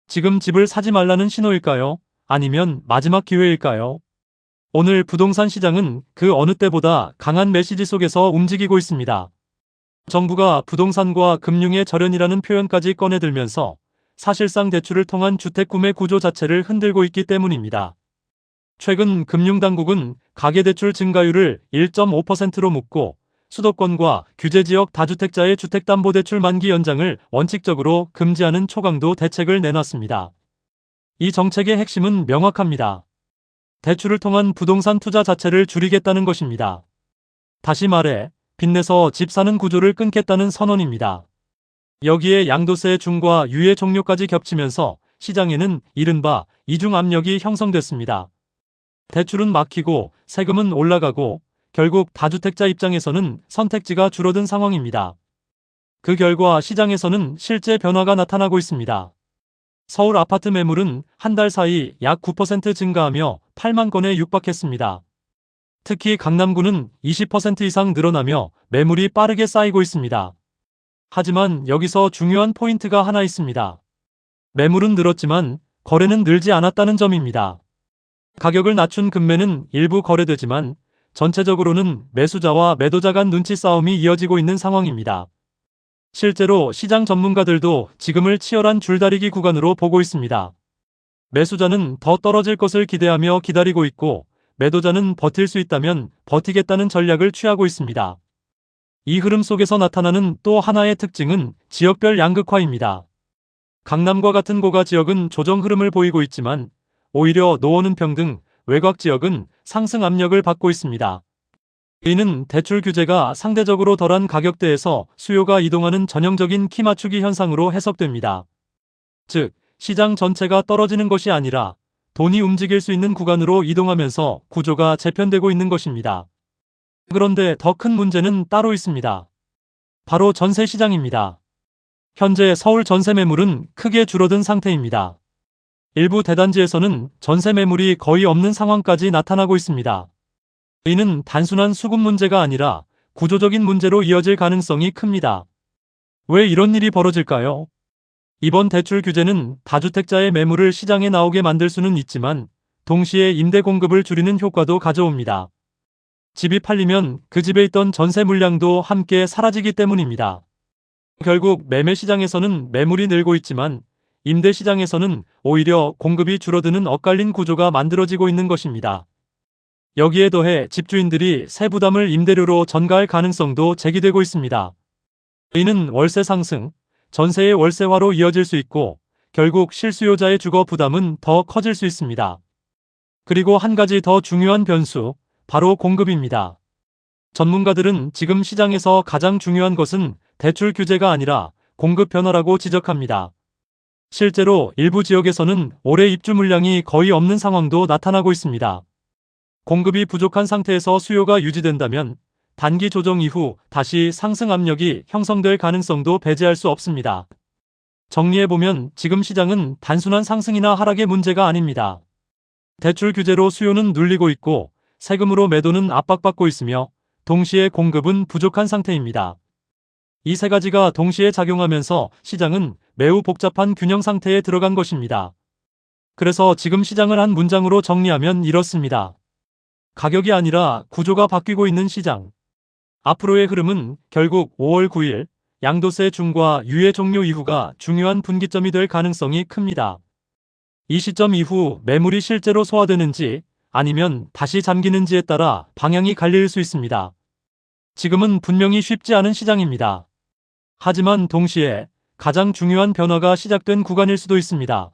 지금 집을 사지 말라는 신호일까요? 아니면 마지막 기회일까요? 오늘 부동산 시장은 그 어느 때보다 강한 메시지 속에서 움직이고 있습니다. 정부가 부동산과 금융의 절연이라는 표현까지 꺼내들면서 사실상 대출을 통한 주택 구매 구조 자체를 흔들고 있기 때문입니다. 최근 금융당국은 가계대출 증가율을 1.5%로 묶고 수도권과 규제지역 다주택자의 주택담보대출 만기 연장을 원칙적으로 금지하는 초강도 대책을 내놨습니다. 이 정책의 핵심은 명확합니다. 대출을 통한 부동산 투자 자체를 줄이겠다는 것입니다. 다시 말해 빚내서 집 사는 구조를 끊겠다는 선언입니다. 여기에 양도세 중과 유예 종료까지 겹치면서 시장에는 이른바 이중 압력이 형성됐습니다. 대출은 막히고 세금은 올라가고 결국 다주택자 입장에서는 선택지가 줄어든 상황입니다. 그 결과 시장에서는 실제 변화가 나타나고 있습니다. 서울 아파트 매물은 한 달 사이 약 9% 증가하며 8만 건에 육박했습니다. 특히 강남구는 20% 이상 늘어나며 매물이 빠르게 쌓이고 있습니다. 하지만 여기서 중요한 포인트가 하나 있습니다. 매물은 늘었지만 거래는 늘지 않았다는 점입니다. 가격을 낮춘 금매는 일부 거래되지만 전체적으로는 매수자와 매도자 간 눈치 싸움이 이어지고 있는 상황입니다. 실제로 시장 전문가들도 지금을 치열한 줄다리기 구간으로 보고 있습니다. 매수자는 더 떨어질 것을 기대하며 기다리고 있고 매도자는 버틸 수 있다면 버티겠다는 전략을 취하고 있습니다. 이 흐름 속에서 나타나는 또 하나의 특징은 지역별 양극화입니다. 강남과 같은 고가 지역은 조정 흐름을 보이고 있지만 오히려 노원은 평등, 외곽 지역은 상승 압력을 받고 있습니다. 이는 대출 규제가 상대적으로 덜한 가격대에서 수요가 이동하는 전형적인 키 맞추기 현상으로 해석됩니다. 즉, 시장 전체가 떨어지는 것이 아니라 돈이 움직일 수 있는 구간으로 이동하면서 구조가 재편되고 있는 것입니다. 그런데 더 큰 문제는 따로 있습니다. 바로 전세 시장입니다. 현재 서울 전세 매물은 크게 줄어든 상태입니다. 일부 대단지에서는 전세 매물이 거의 없는 상황까지 나타나고 있습니다. 이는 단순한 수급 문제가 아니라 구조적인 문제로 이어질 가능성이 큽니다. 왜 이런 일이 벌어질까요? 이번 대출 규제는 다주택자의 매물을 시장에 나오게 만들 수는 있지만 동시에 임대 공급을 줄이는 효과도 가져옵니다. 집이 팔리면 그 집에 있던 전세 물량도 함께 사라지기 때문입니다. 결국 매매 시장에서는 매물이 늘고 있지만 임대 시장에서는 오히려 공급이 줄어드는 엇갈린 구조가 만들어지고 있는 것입니다. 여기에 더해 집주인들이 세 부담을 임대료로 전가할 가능성도 제기되고 있습니다. 이는 월세 상승, 전세의 월세화로 이어질 수 있고 결국 실수요자의 주거 부담은 더 커질 수 있습니다. 그리고 한 가지 더 중요한 변수, 바로 공급입니다. 전문가들은 지금 시장에서 가장 중요한 것은 대출 규제가 아니라 공급 변화라고 지적합니다. 실제로 일부 지역에서는 올해 입주 물량이 거의 없는 상황도 나타나고 있습니다. 공급이 부족한 상태에서 수요가 유지된다면 단기 조정 이후 다시 상승 압력이 형성될 가능성도 배제할 수 없습니다. 정리해보면 지금 시장은 단순한 상승이나 하락의 문제가 아닙니다. 대출 규제로 수요는 눌리고 있고 세금으로 매도는 압박받고 있으며 동시에 공급은 부족한 상태입니다. 이 세 가지가 동시에 작용하면서 시장은 매우 복잡한 균형 상태에 들어간 것입니다. 그래서 지금 시장을 한 문장으로 정리하면 이렇습니다. 가격이 아니라 구조가 바뀌고 있는 시장. 앞으로의 흐름은 결국 5월 9일 양도세 중과 유예 종료 이후가 중요한 분기점이 될 가능성이 큽니다. 이 시점 이후 매물이 실제로 소화되는지 아니면 다시 잠기는지에 따라 방향이 갈릴 수 있습니다. 지금은 분명히 쉽지 않은 시장입니다. 하지만 동시에 가장 중요한 변화가 시작된 구간일 수도 있습니다.